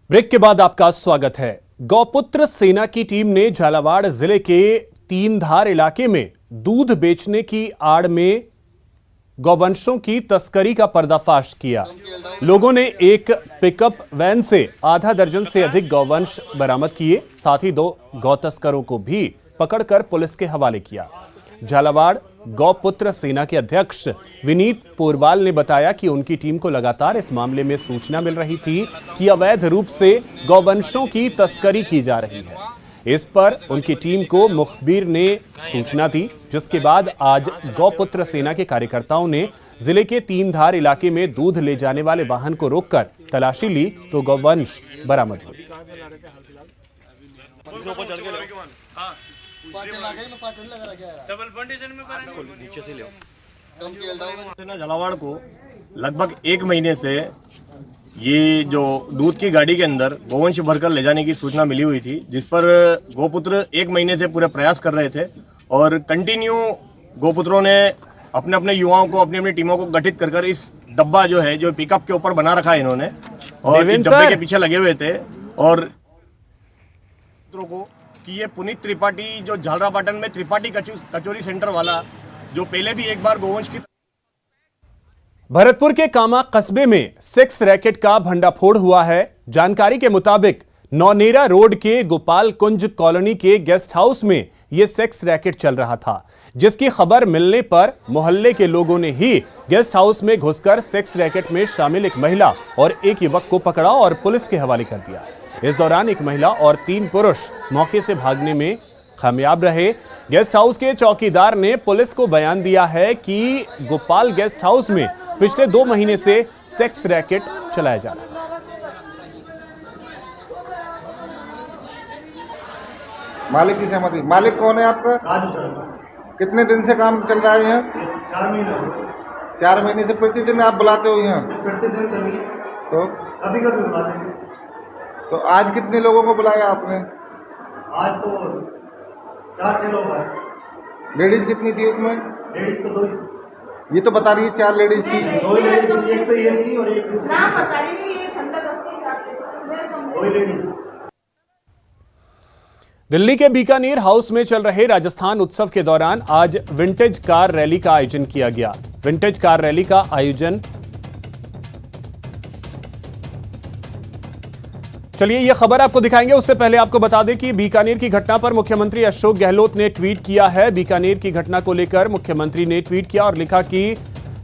Break के बाद आपका स्वागत है। गौपुत्र सेना की टीम ने झालावाड़ जिले के तीनधार इलाके में दूध बेचने की आड़ में गौवंशों की तस्करी का पर्दाफाश किया। लोगों ने एक पिकअप वैन से आधा दर्जन से अधिक गौवंश बरामद किए, साथ ही 2 गौ तस्करों को भी पकड़कर पुलिस के हवाले किया। झालावाड़ गौपुत्र सेना के अध्यक्ष विनीत पोरवाल ने बताया कि उनकी टीम को लगातार इस मामले में सूचना मिल रही थी कि अवैध रूप से गौवंशों की तस्करी की जा रही है। इस पर उनकी टीम को मुखबिर ने सूचना दी, जिसके बाद आज गौपुत्र सेना के कार्यकर्ताओं ने जिले के तीनधार इलाके में दूध ले जाने वाले वाहन को रोककर तलाशी ली तो गौवंश बरामद हुए। झालावाड़ को लगभग 1 महीने से ये जो दूध की गाड़ी के अंदर गौवंश भरकर ले जाने की सूचना मिली हुई थी, जिस पर गौपुत्र 1 महीने से पूरे प्रयास कर रहे थे और कंटिन्यू गौपुत्रों ने अपने अपने युवाओं को, अपनी अपनी टीमों को गठित कर इस डब्बा जो है, जो पिकअप के ऊपर बना रखा है इन्होंने, और इस डब्बे के पीछे लगे हुए थे और को कि ये पुनीत त्रिपाठी जो झालरापाटन में त्रिपाठी कचौरी सेंटर वाला, जो पहले भी एक बार गौवंश की। भरतपुर के कामा कस्बे में सेक्स रैकेट का भंडाफोड़ हुआ है। जानकारी के मुताबिक नौनेरा रोड के गोपाल कुंज कॉलोनी के गेस्ट हाउस में यह सेक्स रैकेट चल रहा था, जिसकी खबर मिलने पर मोहल्ले के लोगों ने ही गेस्ट हाउस में घुसकर सेक्स रैकेट में शामिल एक महिला और एक युवक को पकड़ा और पुलिस के हवाले कर दिया। इस दौरान एक महिला और 3 पुरुष मौके से भागने में कामयाब रहे। गेस्ट हाउस के चौकीदार ने पुलिस को बयान दिया है कि गोपाल गेस्ट हाउस में पिछले 2 महीने से सेक्स रैकेट चलाया जा रहा है। मालिक की सहमति। मालिक कौन है आपका? राजू सर। कितने दिन से काम चल रहा है यहाँ? 4 महीने। 4 महीने से प्रतिदिन आप बुलाते हो यहाँ? प्रतिदिन कभी तो कभी कभी बुलाते थे। तो आज कितने लोगों को बुलाया आपने? आज तो 4-6 लोग आए। लेडीज कितनी थी उसमें? लेडीज तो 2 ये तो बता रही है 4 लेडीज थी। 2 लेडीज थी, एक तो ये थी और एक दूसरी नाम बता रही नहीं, ये संदर्भ होती 2 लेडीज। दिल्ली के बीकानेर हाउस में चल रहे राजस्थान उत्सव के दौरान आज विंटेज कार रैली का आयोजन किया गया। विंटेज कार रैली का आयोजन, चलिए यह खबर आपको दिखाएंगे, उससे पहले आपको बता दें कि बीकानेर की घटना पर मुख्यमंत्री अशोक गहलोत ने ट्वीट किया है। बीकानेर की घटना को लेकर मुख्यमंत्री ने ट्वीट किया और लिखा कि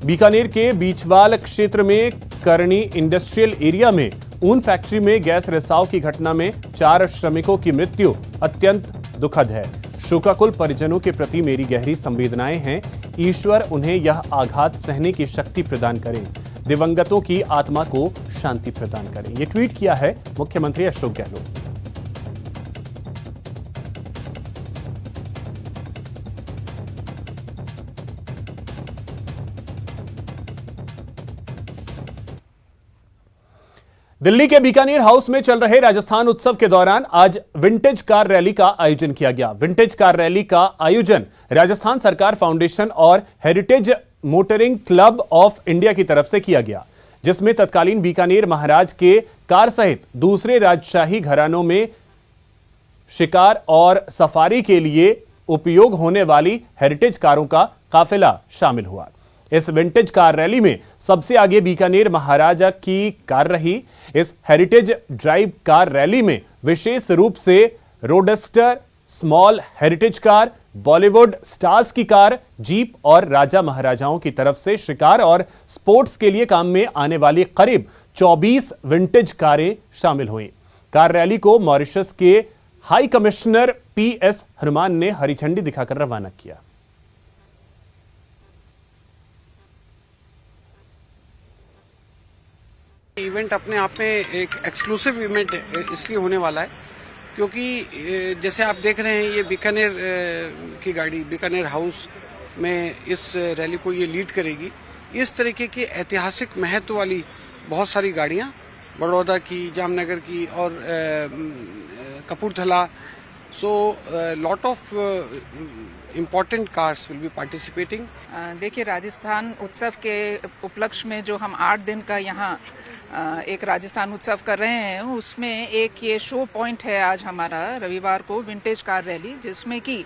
बीकानेर के बीचवाल क्षेत्र में करनी इंडस्ट्रियल एरिया में ऊन फैक्ट्री में गैस रिसाव की घटना में 4 श्रमिकों की मृत्यु अत्यंत दुखद है। शोकाकुल परिजनों के प्रति मेरी गहरी संवेदनाएं हैं। ईश्वर उन्हें यह आघात सहने की शक्ति प्रदान करें, दिवंगतों की आत्मा को शांति प्रदान करें। यह ट्वीट किया है मुख्यमंत्री अशोक गहलोत। दिल्ली के बीकानेर हाउस में चल रहे राजस्थान उत्सव के दौरान आज विंटेज कार रैली का आयोजन किया गया। विंटेज कार रैली का आयोजन राजस्थान सरकार फाउंडेशन और heritage motoring club of India की तरफ से किया गया, जिसमें तत्कालीन बीकानेर महाराज के कार सहित दूसरे राजशाही घरानों में शिकार और सफारी के लिए उपयोग होने वाली हेरिटेज कारों का काफिला शामिल हुआ। इस विंटेज कार रैली में सबसे आगे बीकानेर महाराजा की कार रही। इस हेरिटेज ड्राइव कार रैली में विशेष रूप से roadster, small heritage car, Bollywood stars की कार, जीप और राजा महाराजाओं की तरफ से शिकार और स्पोर्ट्स के लिए काम में आने वाली करीब 24 विंटेज कारें शामिल हुई। कार रैली को मॉरिशस के हाई कमिश्नर PS हनुमान ने हरी झंडी दिखाकर रवाना किया। इवेंट अपने आप में एक एक्सक्लूसिव इवेंट इसलिए होने वाला है क्योंकि जैसे आप देख रहे हैं, ये बीकानेर की गाड़ी बीकानेर हाउस में इस रैली को ये लीड करेगी। इस तरीके की ऐतिहासिक महत्व वाली बहुत सारी गाड़ियां, बड़ौदा की, जामनगर की और Kapurthala, so lot of important cars will be participating. देखिए, राजस्थान उत्सव के उपलक्ष्य में जो हम 8 दिन का यहाँ एक राजस्थान उत्सव कर रहे हैं, उसमें एक ये शो पॉइंट है आज हमारा रविवार को विंटेज कार रैली, जिसमें कि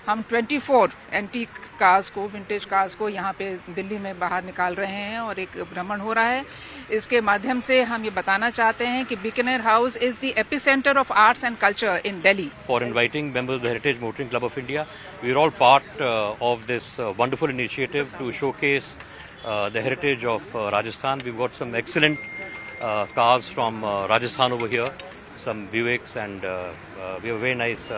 हम 24 एंटीक कार्स को, विंटेज कार्स को यहाँ पे दिल्ली में बाहर निकाल रहे हैं और एक भ्रमण हो रहा है। इसके माध्यम से हम ये बताना चाहते हैं कि Bikaner house is the epicentre of arts and culture in Delhi. For inviting members of the Heritage Motoring Club of India, we are all part of this wonderful initiative to showcase the heritage of Rajasthan. We've got some excellent cars from Rajasthan over here, some Buicks, and we have a very nice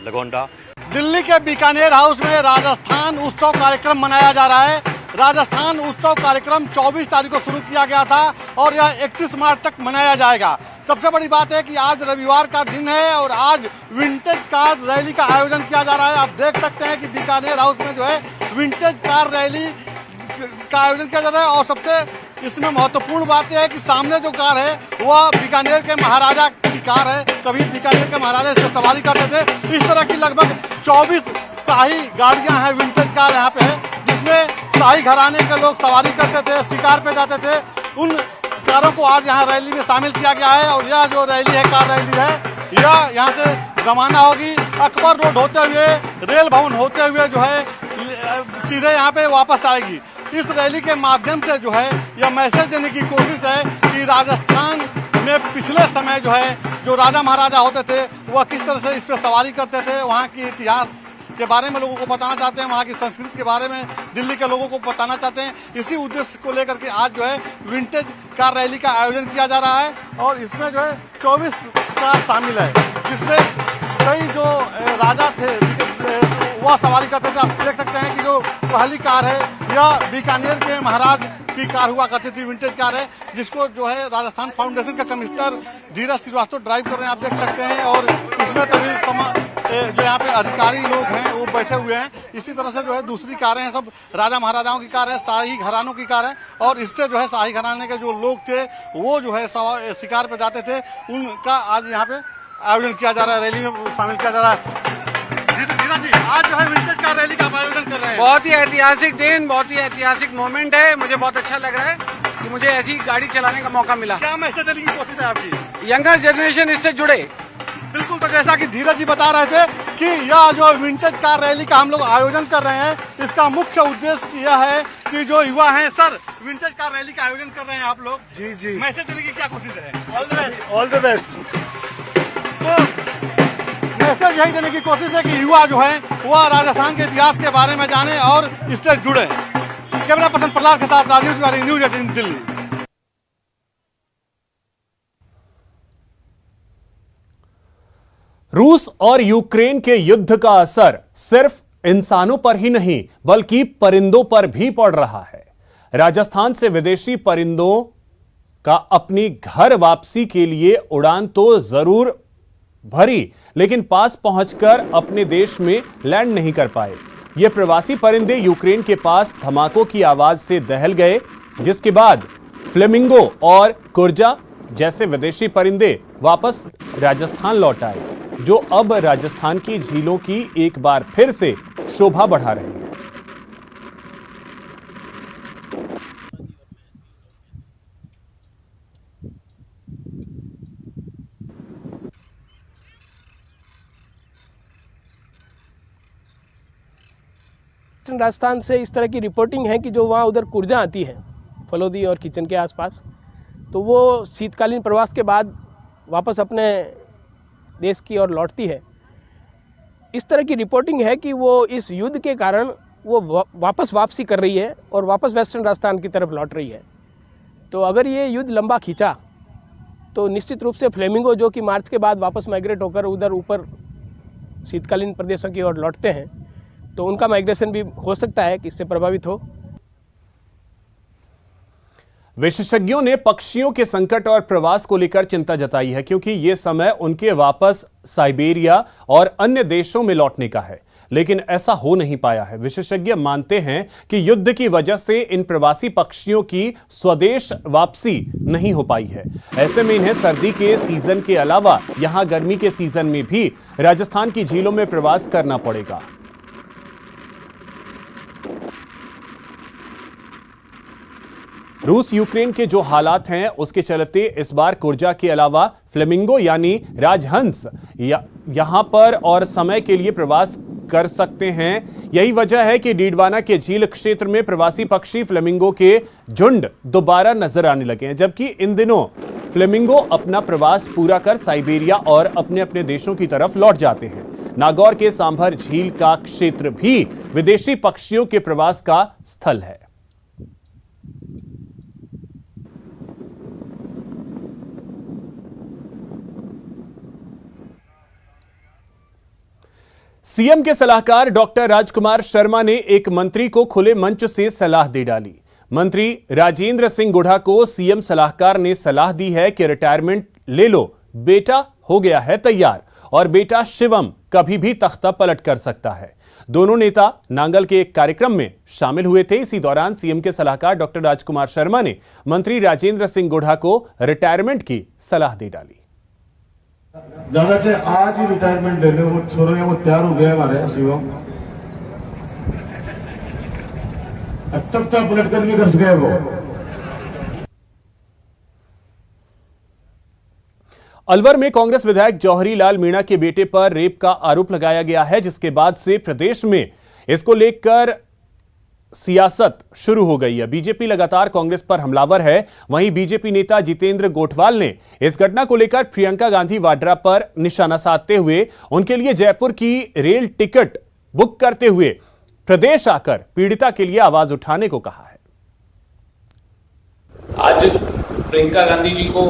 Lagonda. Delhi के Bikaner house में राजस्थान उत्सव कार्यक्रम मनाया जा रहा है। राजस्थान उत्सव कार्यक्रम 24 तारीख को शुरू किया गया था और यह 31 मार्च तक मनाया जाएगा। सबसे बड़ी बात है कि आज रविवार का दिन है और आज विंटेज कार रैली का आयोजन किया जा रहा है। आप देख सकते हैं कि बीकानेर हाउस में जो है विंटेज कार रैली का आयोजन किया जा रहा है और सबसे इसमें महत्वपूर्ण बात यह है कि सामने जो कार है वह बीकानेर के महाराजा की कार है। कभी बीकानेर के महाराजा इस पर सवारी करते थे। इस तरह की लगभग 24 शाही गाड़ियां हैं, विंटेज कार यहाँ पे है, जिसमें शाही घराने के लोग सवारी करते थे, शिकार पे जाते थे। उन कारों को आज यहाँ रैली में शामिल किया गया है और यह जो रैली है, कार रैली है, यह यहाँ से रवाना होगी अकबर रोड होते हुए, रेल भवन होते हुए जो है सीधे यहाँ पे वापस आएगी। इस रैली के माध्यम से जो है यह मैसेज देने की कोशिश है कि राजस्थान में पिछले समय जो है जो राजा महाराजा होते थे वह किस तरह से इस पर सवारी करते थे, वहाँ की इतिहास के बारे में लोगों को बताना चाहते हैं, वहाँ की संस्कृति के बारे में दिल्ली के लोगों को बताना चाहते हैं। इसी उद्देश्य को लेकर के आज जो है विंटेज कार रैली का आयोजन किया जा रहा है और इसमें जो है 24 कार शामिल है, जिसमें कई जो राजा थे वह सवारी करते थे। आप देख सकते हैं कि जो पहली कार है यह बीकानेर के महाराज की कार हुआ करती थी, विंटेज कार है, जिसको जो है राजस्थान फाउंडेशन का कमिश्नर धीरज श्रीवास्तव ड्राइव कर रहे हैं, आप देख सकते हैं। और इसमें तभी जो यहाँ पे अधिकारी लोग हैं वो बैठे हुए हैं। इसी तरह से जो है दूसरी कारें हैं, सब राजा महाराजाओं की कार है, शाही घरानों की कार है और इससे जो है शाही घराने के जो लोग थे वो जो है शिकार पे जाते थे, उनका आज यहाँ पे आयोजन किया जा रहा है, रैली में शामिल किया जा रहा है। जी, आज जो है विंटेज कार रैली का आयोजन कर रहे हैं। बहुत ही ऐतिहासिक दिन, बहुत ही ऐतिहासिक मोमेंट है। मुझे बहुत अच्छा लग रहा है कि मुझे ऐसी गाड़ी चलाने का मौका मिला। क्या मैसेज देने की कोशिश है आपकी? यंगर जनरेशन इससे जुड़े। बिल्कुल, तो जैसा कि धीरज जी बता रहे थे कि यह जो विंटेज कार रैली का हम लोग आयोजन कर रहे हैं, इसका मुख्य उद्देश्य यह है कि जो युवा हैं, सर विंटेज कार रैली का आयोजन कर रहे हैं आप लोग, जी जी, मैसेज देने की क्या कोशिश है? All the best, all the best. तो मैसेज यही देने की कोशिश है कि युवा जो है वह राजस्थान के इतिहास के बारे में जाने और इससे जुड़े। कैमरा पर्सन प्रहलाद के साथ राजीव तिवारी, न्यूज 18 दिल्ली। रूस और यूक्रेन के युद्ध का असर सिर्फ इंसानों पर ही नहीं बल्कि परिंदों पर भी पड़ रहा है। राजस्थान से विदेशी परिंदों का अपनी घर वापसी के लिए उड़ान तो जरूर भरी, लेकिन पास पहुंचकर अपने देश में लैंड नहीं कर पाए। ये प्रवासी परिंदे यूक्रेन के पास धमाकों की आवाज से दहल गए, जिसके बाद फ्लेमिंगो और कुर्जा जैसे विदेशी परिंदे वापस राजस्थान लौट आए, जो अब राजस्थान की झीलों की एक बार फिर से शोभा बढ़ा रहे हैं। राजस्थान से इस तरह की रिपोर्टिंग है कि जो वहाँ उधर कुर्जा आती है फलोदी और किचन के आसपास, तो वो शीतकालीन प्रवास के बाद वापस अपने देश की ओर लौटती है। इस तरह की रिपोर्टिंग है कि वो इस युद्ध के कारण वो वापस वापसी कर रही है और वापस वेस्टर्न राजस्थान की तरफ लौट रही है। तो अगर ये युद्ध लंबा खींचा तो निश्चित रूप से फ्लेमिंगो जो कि मार्च के बाद वापस माइग्रेट होकर उधर ऊपर शीतकालीन प्रदेशों की ओर लौटते हैं, तो उनका माइग्रेशन भी हो सकता है कि इससे प्रभावित हो। विशेषज्ञों ने पक्षियों के संकट और प्रवास को लेकर चिंता जताई है, क्योंकि यह समय उनके वापस साइबेरिया और अन्य देशों में लौटने का है, लेकिन ऐसा हो नहीं पाया है। विशेषज्ञ मानते हैं कि युद्ध की वजह से इन प्रवासी पक्षियों की स्वदेश वापसी नहीं हो पाई है। ऐसे में इन्हें सर्दी के सीजन के अलावा यहां गर्मी के सीजन में भी राजस्थान की झीलों में प्रवास करना पड़ेगा। रूस यूक्रेन के जो हालात हैं उसके चलते इस बार कुर्जा के अलावा फ्लेमिंगो यानी राजहंस यहां पर और समय के लिए प्रवास कर सकते हैं। यही वजह है कि डीडवाना के झील क्षेत्र में प्रवासी पक्षी फ्लेमिंगो के झुंड दोबारा नजर आने लगे हैं, जबकि इन दिनों फ्लेमिंगो अपना प्रवास पूरा कर साइबेरिया और अपने अपने देशों की तरफ लौट जाते हैं। नागौर के सांभर झील का क्षेत्र भी विदेशी पक्षियों के प्रवास का स्थल है। सीएम के सलाहकार डॉक्टर राजकुमार शर्मा ने एक मंत्री को खुले मंच से सलाह दे डाली। मंत्री राजेंद्र सिंह गुढ़ा को सीएम सलाहकार ने सलाह दी है कि रिटायरमेंट ले लो, बेटा हो गया है तैयार और बेटा शिवम कभी भी तख्ता पलट कर सकता है। दोनों नेता नांगल के एक कार्यक्रम में शामिल हुए थे। इसी दौरान सीएम के सलाहकार डॉक्टर राजकुमार शर्मा ने मंत्री राजेंद्र सिंह गुढ़ा को रिटायरमेंट की सलाह दे डाली। ज्यादा से आज ही रिटायरमेंट ले ले, वो छोरो है वो तैयार हो गया हमारे शिवम, अब तक तो पलट कर भी कर सके वो। अलवर में कांग्रेस विधायक जौहरी लाल मीणा के बेटे पर रेप का आरोप लगाया गया है, जिसके बाद से प्रदेश में इसको लेकर सियासत शुरू हो गई है। बीजेपी लगातार कांग्रेस पर हमलावर है। वहीं बीजेपी नेता जितेंद्र गोठवाल ने इस घटना को लेकर प्रियंका गांधी वाड्रा पर निशाना साधते हुए उनके लिए जयपुर की रेल टिकट बुक करते हुए प्रदेश आकर पीड़िता के लिए आवाज उठाने को कहा है। आज प्रियंका गांधी जी को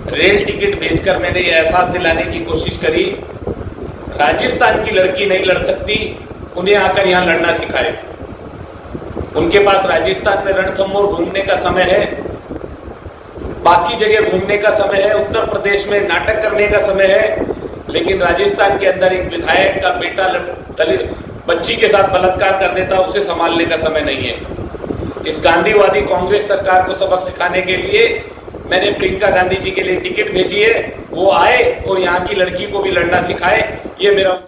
रेल टिकट भेजकर मैंने ये एहसास दिलाने की कोशिश करी, राजस्थान की लड़की नहीं लड़ सकती, उन्हें आकर यहां लड़ना सिखाए। उनके पास राजस्थान में रणथंभौर घूमने का समय है, बाकी जगह घूमने का समय है, उत्तर प्रदेश में नाटक करने का समय है, लेकिन राजस्थान के अंदर एक विधायक का बेटा दलित बच्ची के साथ बलात्कार कर देता, उसे संभालने का समय नहीं है। इस गांधीवादी कांग्रेस सरकार को सबक सिखाने के लिए मैंने प्रियंका गांधी जी के लिए टिकट भेजी है, वो आए और यहाँ की लड़की को भी लड़ना सिखाए, ये मेरा।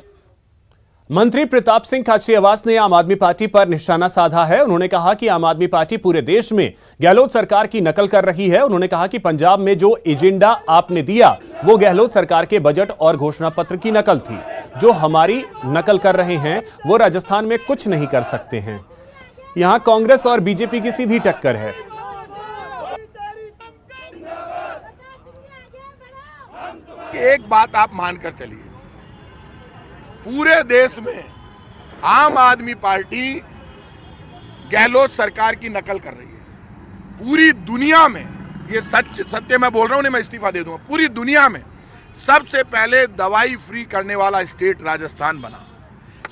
मंत्री प्रताप सिंह खाचरियावास ने आम आदमी पार्टी पर निशाना साधा है। उन्होंने कहा कि आम आदमी पार्टी पूरे देश में गहलोत सरकार की नकल कर रही है। उन्होंने कहा कि पंजाब में जो एजेंडा आपने दिया वो गहलोत सरकार के बजट और घोषणा पत्र की नकल थी। जो हमारी नकल कर रहे हैं वो राजस्थान में कुछ नहीं कर सकते हैं। यहां कांग्रेस और बीजेपी की सीधी टक्कर है। एक बात आप मानकर चलिए, पूरे देश में आम आदमी पार्टी गहलोत सरकार की नकल कर रही है। पूरी दुनिया में, ये सत्य मैं बोल रहा हूं, नहीं मैं इस्तीफा दे दूंगा, पूरी दुनिया में सबसे पहले दवाई फ्री करने वाला स्टेट राजस्थान बना,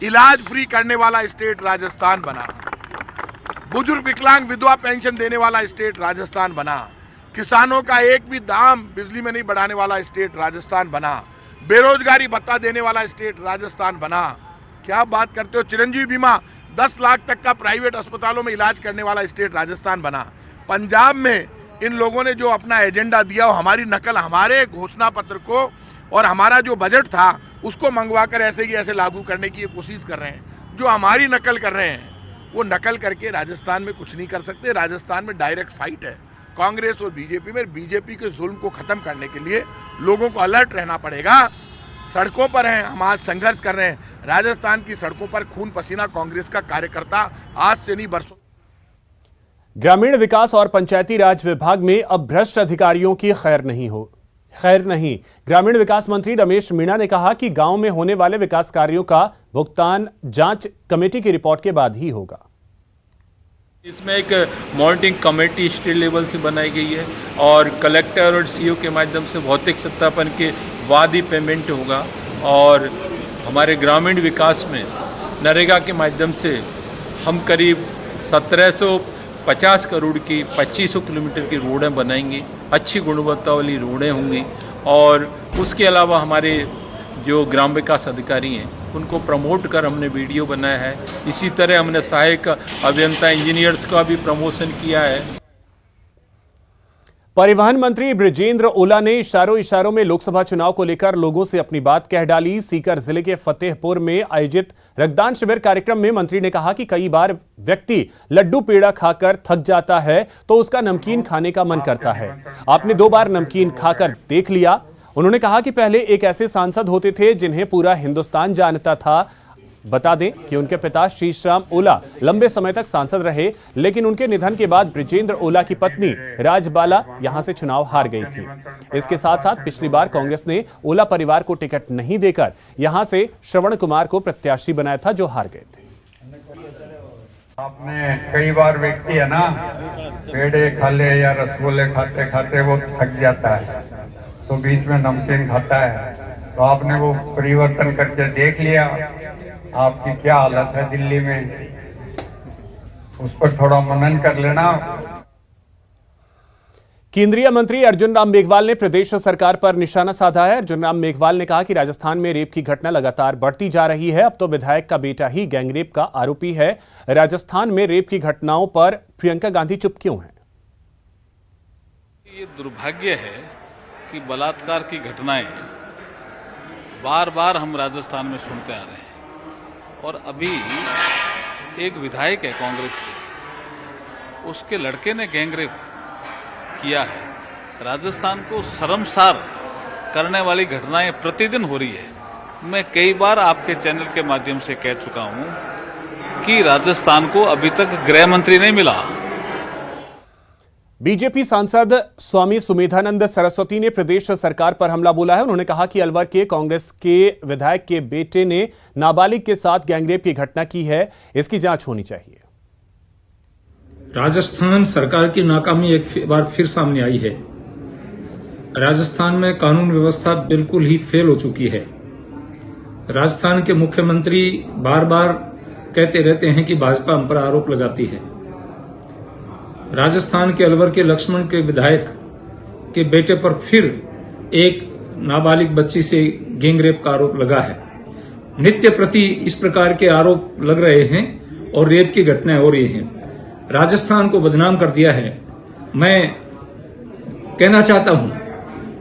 इलाज फ्री करने वाला स्टेट राजस्थान बना, बुजुर्ग विकलांग विधवा पेंशन देने वाला स्टेट राजस्थान बना, किसानों का एक भी दाम बिजली में नहीं बढ़ाने वाला स्टेट राजस्थान बना, बेरोजगारी भत्ता देने वाला स्टेट राजस्थान बना। क्या बात करते हो, चिरंजीवी बीमा 10 लाख तक का प्राइवेट अस्पतालों में इलाज करने वाला स्टेट राजस्थान बना। पंजाब में इन लोगों ने जो अपना एजेंडा दिया, वो हमारी नकल, हमारे घोषणा पत्र को और हमारा जो बजट था उसको मंगवाकर ऐसे ही ऐसे लागू करने की कोशिश कर रहे हैं। जो हमारी नकल कर रहे हैं वो नकल करके राजस्थान में कुछ नहीं कर सकते। राजस्थान में डायरेक्ट फाइट है कांग्रेस और बीजेपी में। बीजेपी के जुल्म को खत्म करने के लिए लोगों को अलर्ट रहना पड़ेगा। सड़कों पर हैं, हम आज संघर्ष कर रहे हैं। राजस्थान की सड़कों पर खून पसीना कांग्रेस का कार्यकर्ता आज से नहीं बरसों। ग्रामीण विकास और पंचायती राज विभाग में अब भ्रष्ट अधिकारियों की खैर नहीं। ग्रामीण विकास मंत्री रमेश मीणा ने कहा कि गांव में होने वाले विकास कार्यों का भुगतान जांच कमेटी की रिपोर्ट के बाद ही होगा। इसमें एक मॉनिटरिंग कमेटी स्टेट लेवल से बनाई गई है और कलेक्टर और सीओ के माध्यम से भौतिक सत्यापन के बाद ही पेमेंट होगा। और हमारे ग्रामीण विकास में नरेगा के माध्यम से हम करीब 1750 करोड़ की 2500 किलोमीटर की रोडें बनाएंगे। अच्छी गुणवत्ता वाली रोडें होंगी और उसके अलावा हमारे जो ग्राम विकास अधिकारी हैं उनको प्रमोट कर हमने वीडियो बनाया है। इसी तरह हमने सहायक अभियंता इंजीनियर्स का भी प्रमोशन किया है। परिवहन मंत्री बृजेंद्र ओला ने इशारों में लोकसभा चुनाव को लेकर लोगों से अपनी बात कह डाली। सीकर जिले के फतेहपुर में आयोजित रक्तदान शिविर कार्यक्रम में मंत्री ने कहा कि कई बार व्यक्ति लड्डू पेड़ा खाकर थक जाता है तो उसका नमकीन खाने का मन करता है। आपने 2 बार नमकीन खाकर देख लिया। उन्होंने कहा कि पहले एक ऐसे सांसद होते थे जिन्हें पूरा हिंदुस्तान जानता था। बता दें कि उनके पिता शीशराम ओला लंबे समय तक सांसद रहे, लेकिन उनके निधन के बाद बृजेंद्र ओला की पत्नी राजबाला यहां से चुनाव हार गई थी। इसके साथ साथ पिछली बार कांग्रेस ने ओला परिवार को टिकट नहीं देकर यहां से श्रवण कुमार को प्रत्याशी बनाया था, जो हार गए थे। आपने कई बार व्यक्ति है ना, पेड़े खा ले या रसगुल्ले खाते खाते वो थक जाता है तो बीच में नमकीन खाता है, तो आपने वो परिवर्तन करके देख लिया आपकी क्या हालत है दिल्ली में, उस पर थोड़ा मनन कर लेना। केंद्रीय मंत्री अर्जुन राम मेघवाल ने प्रदेश सरकार पर निशाना साधा है। अर्जुन राम मेघवाल ने कहा कि राजस्थान में रेप की घटना लगातार बढ़ती जा रही है। अब तो विधायक का बेटा ही गैंगरेप का आरोपी है। राजस्थान में रेप की घटनाओं पर प्रियंका गांधी चुप क्यों हैं? ये दुर्भाग्य है कि बलात्कार की घटनाएं बार बार हम राजस्थान में सुनते आ रहे हैं, और अभी एक विधायक है कांग्रेस के, उसके लड़के ने गैंगरेप किया है। राजस्थान को शर्मसार करने वाली घटनाएं प्रतिदिन हो रही है। मैं कई बार आपके चैनल के माध्यम से कह चुका हूं कि राजस्थान को अभी तक गृह मंत्री नहीं मिला। बीजेपी सांसद स्वामी सुमेधानंद सरस्वती ने प्रदेश सरकार पर हमला बोला है। उन्होंने कहा कि अलवर के कांग्रेस के विधायक के बेटे ने नाबालिग के साथ गैंगरेप की घटना की है, इसकी जांच होनी चाहिए। राजस्थान सरकार की नाकामी एक बार फिर सामने आई है। राजस्थान में कानून व्यवस्था बिल्कुल ही फेल हो चुकी है। राजस्थान के मुख्यमंत्री बार बार कहते रहते हैं कि भाजपा हम पर आरोप लगाती है। राजस्थान के अलवर के लक्ष्मण के विधायक के बेटे पर फिर एक नाबालिग बच्ची से गैंगरेप का आरोप लगा है। नित्य प्रति इस प्रकार के आरोप लग रहे हैं और रेप की घटनाएं हो रही हैं। राजस्थान को बदनाम कर दिया है। मैं कहना चाहता हूं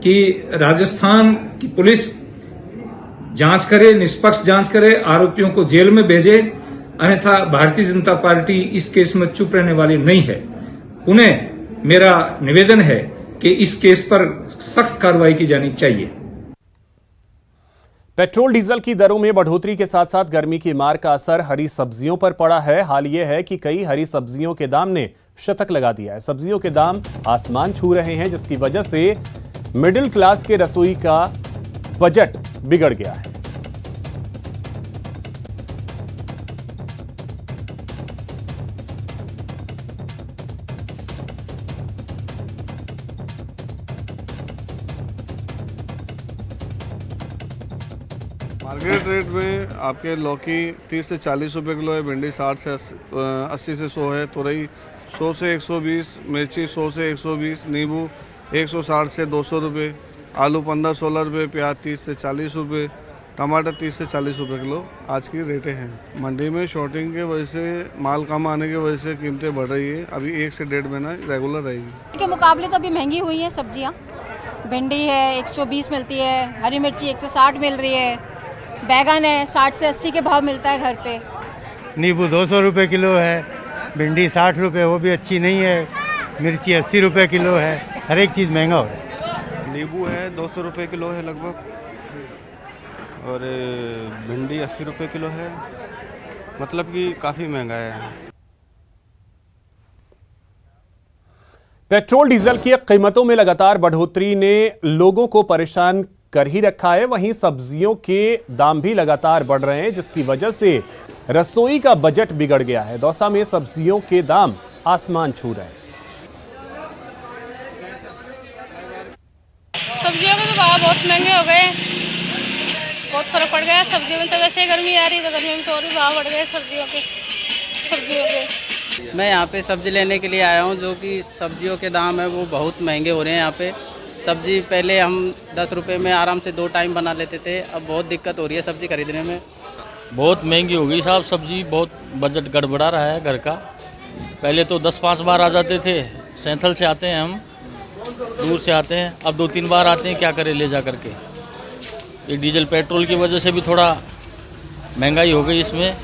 कि राजस्थान की पुलिस जांच करे, निष्पक्ष जांच करे, आरोपियों को जेल में भेजे, अन्यथा भारतीय जनता पार्टी इस केस में चुप रहने वाली नहीं है। उन्हें मेरा निवेदन है कि इस केस पर सख्त कार्रवाई की जानी चाहिए। पेट्रोल डीजल की दरों में बढ़ोतरी के साथ साथ गर्मी की मार का असर हरी सब्जियों पर पड़ा है। हाल यह है कि कई हरी सब्जियों के दाम ने शतक लगा दिया है। सब्जियों के दाम आसमान छू रहे हैं, जिसकी वजह से मिडिल क्लास के रसोई का बजट बिगड़ गया है। मार्केट रेट में आपके लौकी 30 से 40 रुपए किलो है, भिंडी 60 से 80 से 100 है, तुरई 100 से 120, मिर्ची 100 से 120, नींबू 160 से 200 रुपये, आलू 15-16 रुपये, प्याज 30 से 40 रुपये, टमाटर 30 से 40 रुपये किलो आज की रेटें हैं। मंडी में शॉर्टिंग के वजह से, माल कम आने की वजह से कीमतें बढ़ रही है। अभी 1 से 1.5 महीना रेगुलर रहेगी। के मुकाबले तो अभी महंगी हुई है सब्जियां। भिंडी है 120 मिलती है, हरी मिर्ची 160 मिल रही है, बैगन है 60 से 80 के भाव मिलता है घर पे। नींबू 200 रुपये किलो है, भिंडी 60 रुपये, वो भी अच्छी नहीं है, मिर्ची 80 रुपये किलो है, हर एक चीज़ महंगा हो रहा है। नींबू है 200 रुपये किलो है लगभग, और भिंडी 80 रुपये किलो है, मतलब कि काफ़ी महंगा है। पेट्रोल डीजल की कीमतों में लगातार बढ़ोतरी ने लोगों को परेशान कर ही रखा है। वहीं सब्जियों के दाम भी लगातार बढ़ रहे हैं, जिसकी वजह से रसोई का बजट बिगड़ गया है। दौसा में सब्जियों के दाम आसमान छू रहे हैं। सब्जियों के तो भाव बहुत महंगे हो गए, बहुत फर्क पड़ गया। सब्जियों में तो वैसे ही गर्मी आ रही है, तो गर्मी में तो और भी भाव बढ़ गए सब्जियों के। मैं यहाँ पे सब्जी लेने के लिए आया हूँ, जो कि सब्जियों के दाम है वो बहुत महंगे हो रहे हैं। यहाँ पे सब्जी पहले हम 10 रुपये में आराम से 2 टाइम बना लेते थे, अब बहुत दिक्कत हो रही है सब्जी खरीदने में। बहुत महंगी हो गई साहब सब्जी, बहुत बजट गड़बड़ा रहा है घर का। पहले तो 10-5 बार आ जाते थे, सैंथल से आते हैं हम, दूर से आते हैं, अब 2-3 बार आते हैं, क्या करें ले जा करके। ये डीजल पेट्रोल की वजह से भी थोड़ा महंगाई हो गई इसमें।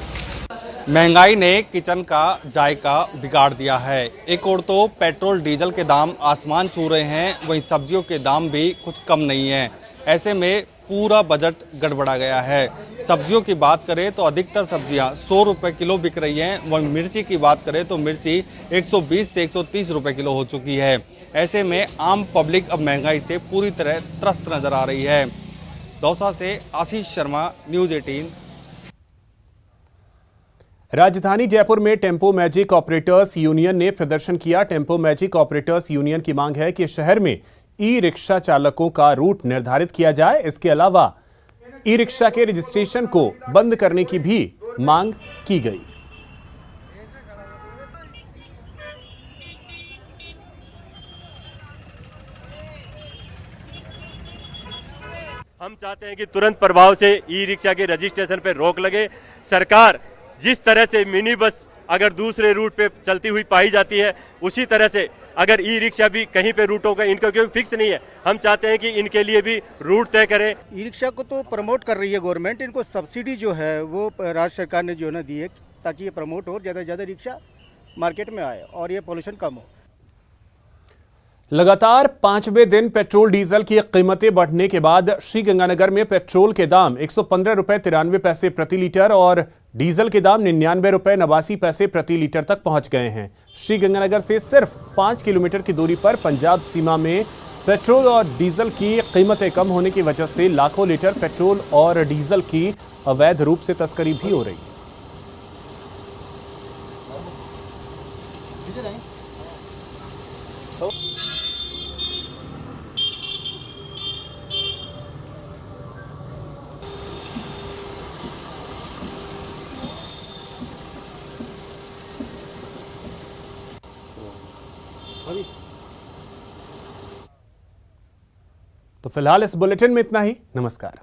महंगाई ने किचन का जायका बिगाड़ दिया है। एक और तो पेट्रोल डीजल के दाम आसमान छू रहे हैं, वहीं सब्जियों के दाम भी कुछ कम नहीं है। ऐसे में पूरा बजट गड़बड़ा गया है। सब्जियों की बात करें तो अधिकतर सब्जियां 100 रुपये किलो बिक रही हैं। वहीं मिर्ची की बात करें तो मिर्ची 120 से 130 रुपये किलो हो चुकी है। ऐसे में आम पब्लिक अब महंगाई से पूरी तरह त्रस्त नजर आ रही है। दौसा से आशीष शर्मा, न्यूज़ 18। राजधानी जयपुर में टेम्पो मैजिक ऑपरेटर्स यूनियन ने प्रदर्शन किया। टेम्पो मैजिक ऑपरेटर्स यूनियन की मांग है कि शहर में ई रिक्शा चालकों का रूट निर्धारित किया जाए। इसके अलावा ई रिक्शा के रजिस्ट्रेशन को बंद करने की भी मांग की गई। हम चाहते हैं कि तुरंत प्रभाव से ई रिक्शा के रजिस्ट्रेशन पर रोक लगे। सरकार जिस तरह से मिनी बस अगर दूसरे रूट पे चलती हुई पाई जाती है, उसी तरह से अगर ई रिक्शा भी कहीं पे रूटों का इनका क्योंकि फिक्स नहीं है, हम चाहते हैं कि इनके लिए भी रूट तय करें। ई रिक्शा को तो प्रमोट कर रही है गवर्नमेंट, इनको सब्सिडी जो है वो राज्य सरकार ने जो है ना दी है, ताकि ये प्रमोट हो, ज़्यादा से ज़्यादा रिक्शा मार्केट में आए और ये पोल्यूशन कम हो। लगातार 5वें दिन पेट्रोल डीजल की कीमतें बढ़ने के बाद श्रीगंगानगर में पेट्रोल के दाम 115 रुपए 93 पैसे प्रति लीटर और डीजल के दाम 99 रुपए 89 पैसे प्रति लीटर तक पहुंच गए हैं। श्रीगंगानगर से सिर्फ 5 किलोमीटर की दूरी पर पंजाब सीमा में पेट्रोल और डीजल की कीमतें कम होने की वजह से लाखों लीटर पेट्रोल और डीजल की अवैध रूप से तस्करी भी हो रही है। तो फिलहाल इस बुलेटिन में इतना ही। नमस्कार।